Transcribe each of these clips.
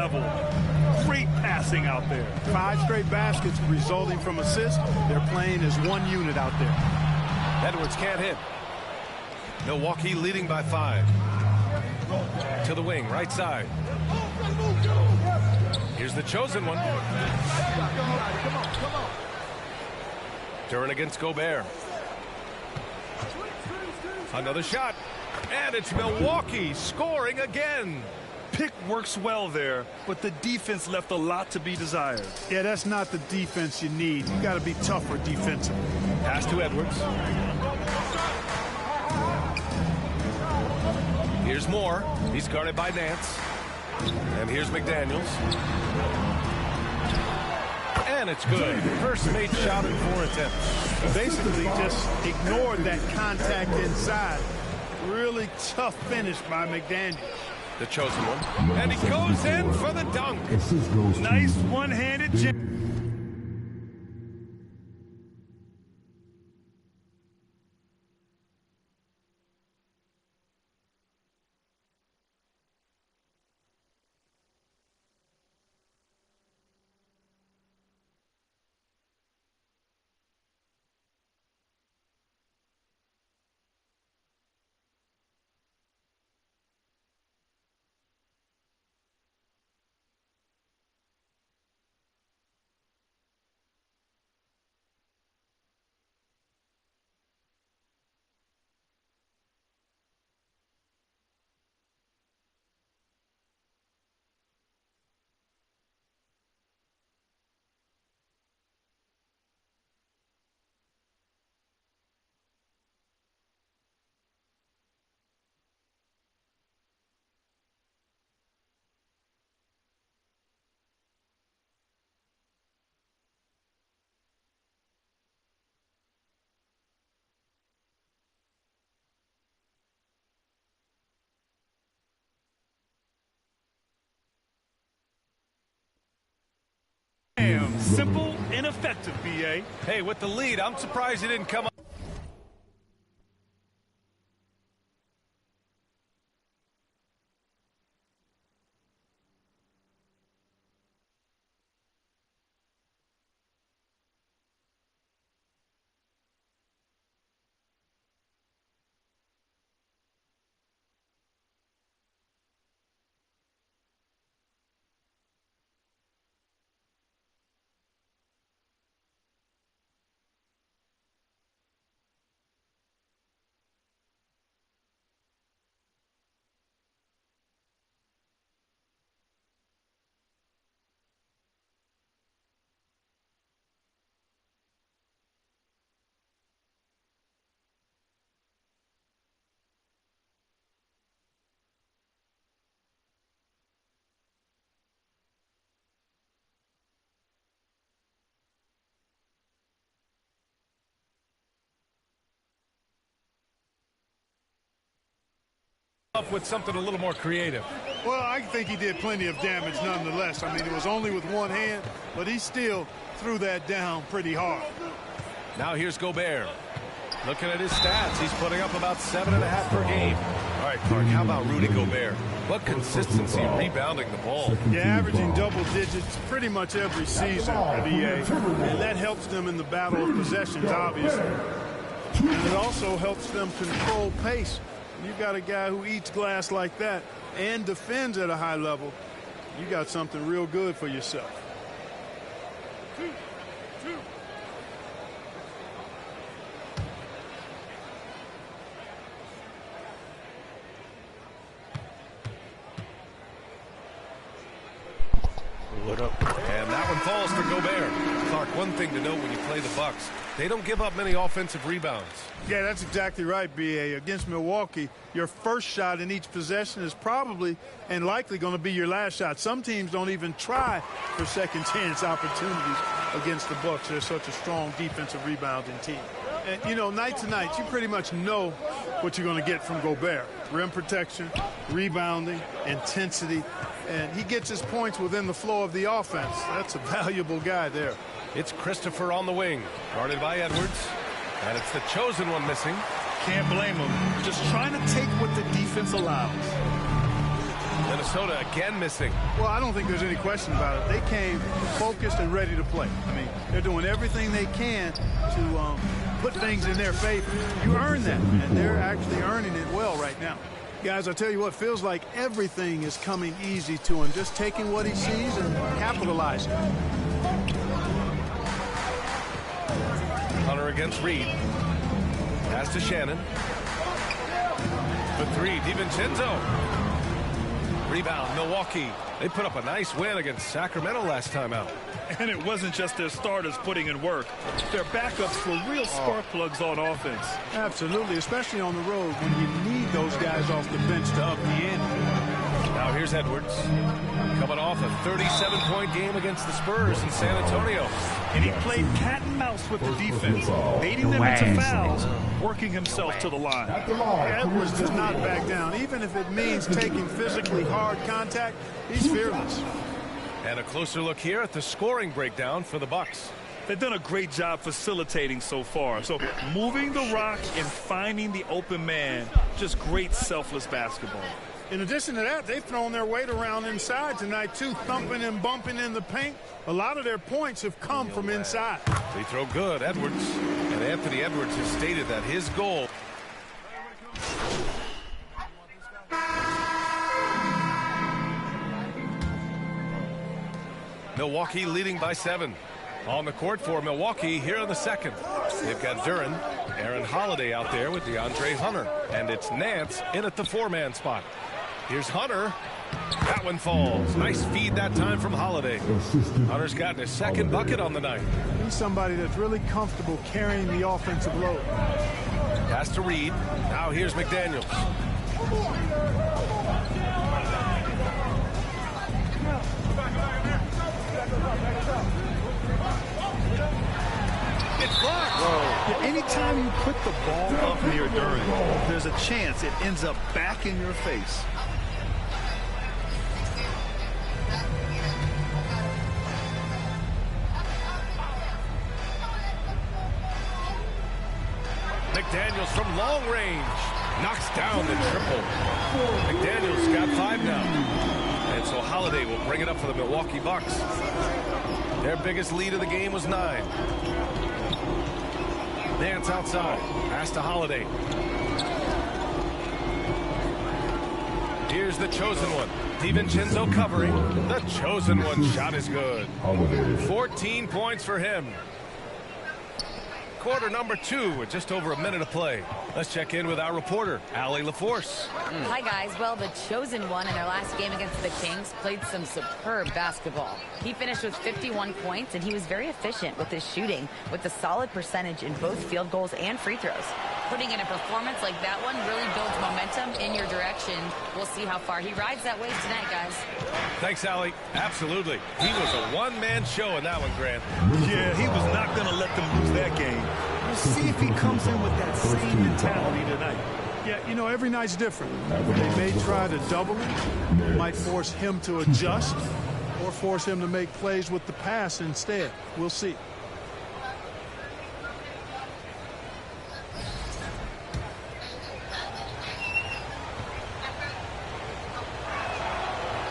level. Great passing out there. 5 straight baskets resulting from assists. They're playing as one unit out there. Edwards can't hit. Milwaukee leading by 5. To the wing, right side. Here's the chosen one. Duran against Gobert. Another shot. And it's Milwaukee scoring again. Pick works well there, but the defense left a lot to be desired. Yeah, that's not the defense you need. You got to be tougher defensively. Pass to Edwards. Here's Moore. He's guarded by Nance. And here's McDaniels. And it's good. First made shot in 4 attempts. Basically just ignored that contact inside. Really tough finish by McDaniels. The chosen one. And he goes in for the dunk. Nice one-handed jam. Simple and effective, B.A. Hey, with the lead, I'm surprised he didn't come up. Up with something a little more creative. Well, I think he did plenty of damage nonetheless. I mean, it was only with one hand, but he still threw that down pretty hard. Now here's Gobert. Looking at his stats, he's putting up about 7.5 per game. All right, Clark, how about Rudy Gobert? What consistency rebounding the ball. Yeah, averaging double digits pretty much every season at EA. And that helps them in the battle of possessions, obviously. And it also helps them control pace. You've got a guy who eats glass like that and defends at a high level. You got something real good for yourself. What up? And that one falls for Gobert. Clark, one thing to note when you play the Bucks, they don't give up many offensive rebounds. Yeah, that's exactly right, B.A. Against Milwaukee, your first shot in each possession is probably and likely going to be your last shot. Some teams don't even try for second chance opportunities against the Bucks. They're such a strong defensive rebounding team. And, you know, night to night, you pretty much know what you're going to get from Gobert. Rim protection, rebounding, intensity, and he gets his points within the flow of the offense. That's a valuable guy there. It's Christopher on the wing, guarded by Edwards, and it's the chosen one missing. Can't blame him. Just trying to take what the defense allows. Minnesota again missing. Well, I don't think there's any question about it. They came focused and ready to play. I mean, they're doing everything they can to put things in their favor. You earn that, and they're actually earning it well right now. Guys, I tell you what, feels like everything is coming easy to him. Just taking what he sees and capitalizing. Hunter against Reed. Pass to Shannon. For three, DiVincenzo. Rebound, Milwaukee. They put up a nice win against Sacramento last time out. And it wasn't just their starters putting in work. Their backups were real spark plugs on offense. Absolutely, especially on the road when you need those guys off the bench to up the ante. Now here's Edwards. Coming off a 37-point game against the Spurs in San Antonio. And he played cat and mouse with the defense, baiting them into fouls, working himself to the line. Edwards does not back down. Even if it means taking physically hard contact, he's fearless. And a closer look here at the scoring breakdown for the Bucks. They've done a great job facilitating so far. So moving the rock and finding the open man, just great selfless basketball. In addition to that, they've thrown their weight around inside tonight, too, thumping and bumping in the paint. A lot of their points have come from inside. They throw good, Edwards. And Anthony Edwards has stated that his goal. Milwaukee leading by 7. On the court for Milwaukee here in the second. They've got Duren, Aaron Holiday out there with DeAndre Hunter. And it's Nance in at the 4-man spot. Here's Hunter. That one falls. Nice feed that time from Holiday. Hunter's gotten his second bucket on the night. He's somebody that's really comfortable carrying the offensive load. Pass to Reed. Now here's McDaniels. It's blocked. Yeah, anytime you put the ball up near Duren, there's a chance it ends up back in your face. McDaniels from long range knocks down the triple. McDaniels got 5 now. And so Holiday will bring it up for the Milwaukee Bucks. Their biggest lead of the game was 9. Nance outside. Pass to Holiday. Here's the chosen one. DiVincenzo covering. The chosen one shot is good. 14 points for him. Quarter number 2 with just over a minute to play. Let's check in with our reporter, Allie LaForce. Hi, guys. Well, the chosen one in their last game against the Kings played some superb basketball. He finished with 51 points, and he was very efficient with his shooting, with a solid percentage in both field goals and free throws. Putting in a performance like that one really builds momentum in your direction. We'll see how far he rides that wave tonight, guys. Thanks, Allie. Absolutely. He was a one-man show in that one, Grant. Yeah, he was not going to let them lose that game. We'll see if he comes in with that same mentality tonight. Yeah, you know, every night's different. They may try to double him, might force him to adjust, or force him to make plays with the pass instead. We'll see.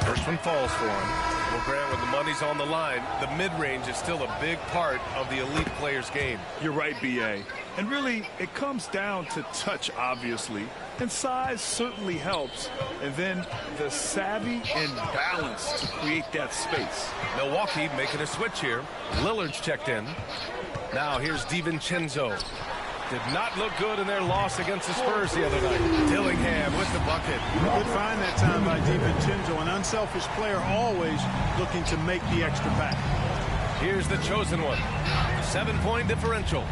First one falls for him. Well, Grant, when the money's on the line, the mid-range is still a big part of the elite player's game. You're right, B.A. And really, it comes down to touch, obviously. And size certainly helps. And then the savvy and balance to create that space. Milwaukee making a switch here. Lillard's checked in. Now here's DiVincenzo. Did not look good in their loss against the Spurs the other night. Dillingham with the bucket. Good find that time by DiVincenzo. An unselfish player, always looking to make the extra pass. Here's the chosen one. 7-point differential.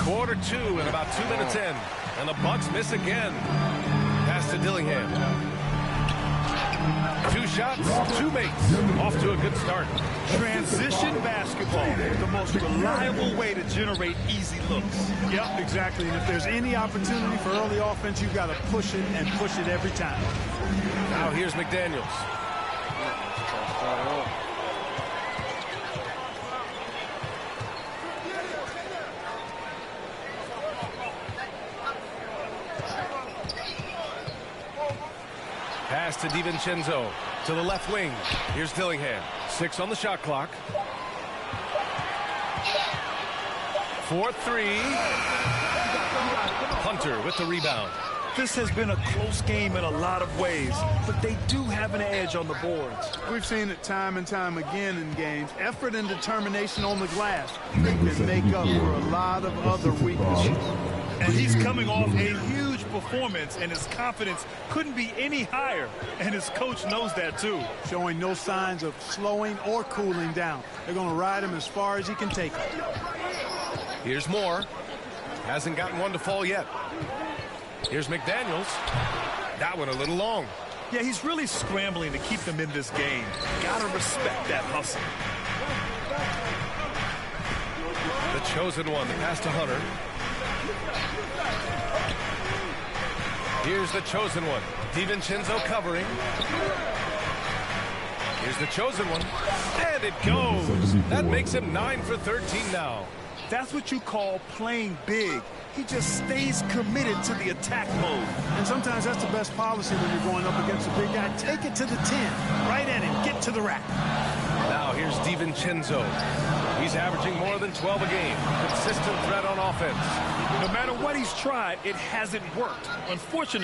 Quarter 2 and about 2 minutes in. And the Bucks miss again. Pass to Dillingham. 2 shots, 2 makes. Off to a good start. Transition basketball, the most reliable way to generate easy looks. Yep, exactly. And if there's any opportunity for early offense, you've got to push it and push it every time. Now here's McDaniels. Pass to DiVincenzo to the left wing. Here's Dillingham. 6 on the shot clock. 4-3. Hunter with the rebound. This has been a close game in a lot of ways, but they do have an edge on the boards. We've seen it time and time again in games. Effort and determination on the glass can make up for a lot of other weaknesses. And he's coming off a huge performance, and his confidence couldn't be any higher. And his coach knows that, too. Showing no signs of slowing or cooling down. They're going to ride him as far as he can take him. Here's Moore. Hasn't gotten one to fall yet. Here's McDaniels. That one a little long. Yeah, he's really scrambling to keep them in this game. Gotta respect that hustle. The chosen one, the pass to Hunter. Here's the chosen one. DiVincenzo covering. Here's the chosen one. And it goes. That makes him 9 for 13 now. That's what you call playing big. He just stays committed to the attack mode. And sometimes that's the best policy when you're going up against a big guy. Take it to the 10. Right at him. Get to the rack. Now here's DiVincenzo. He's averaging more than 12 a game. Consistent threat on offense. No matter what he's tried, it hasn't worked. Unfortunately,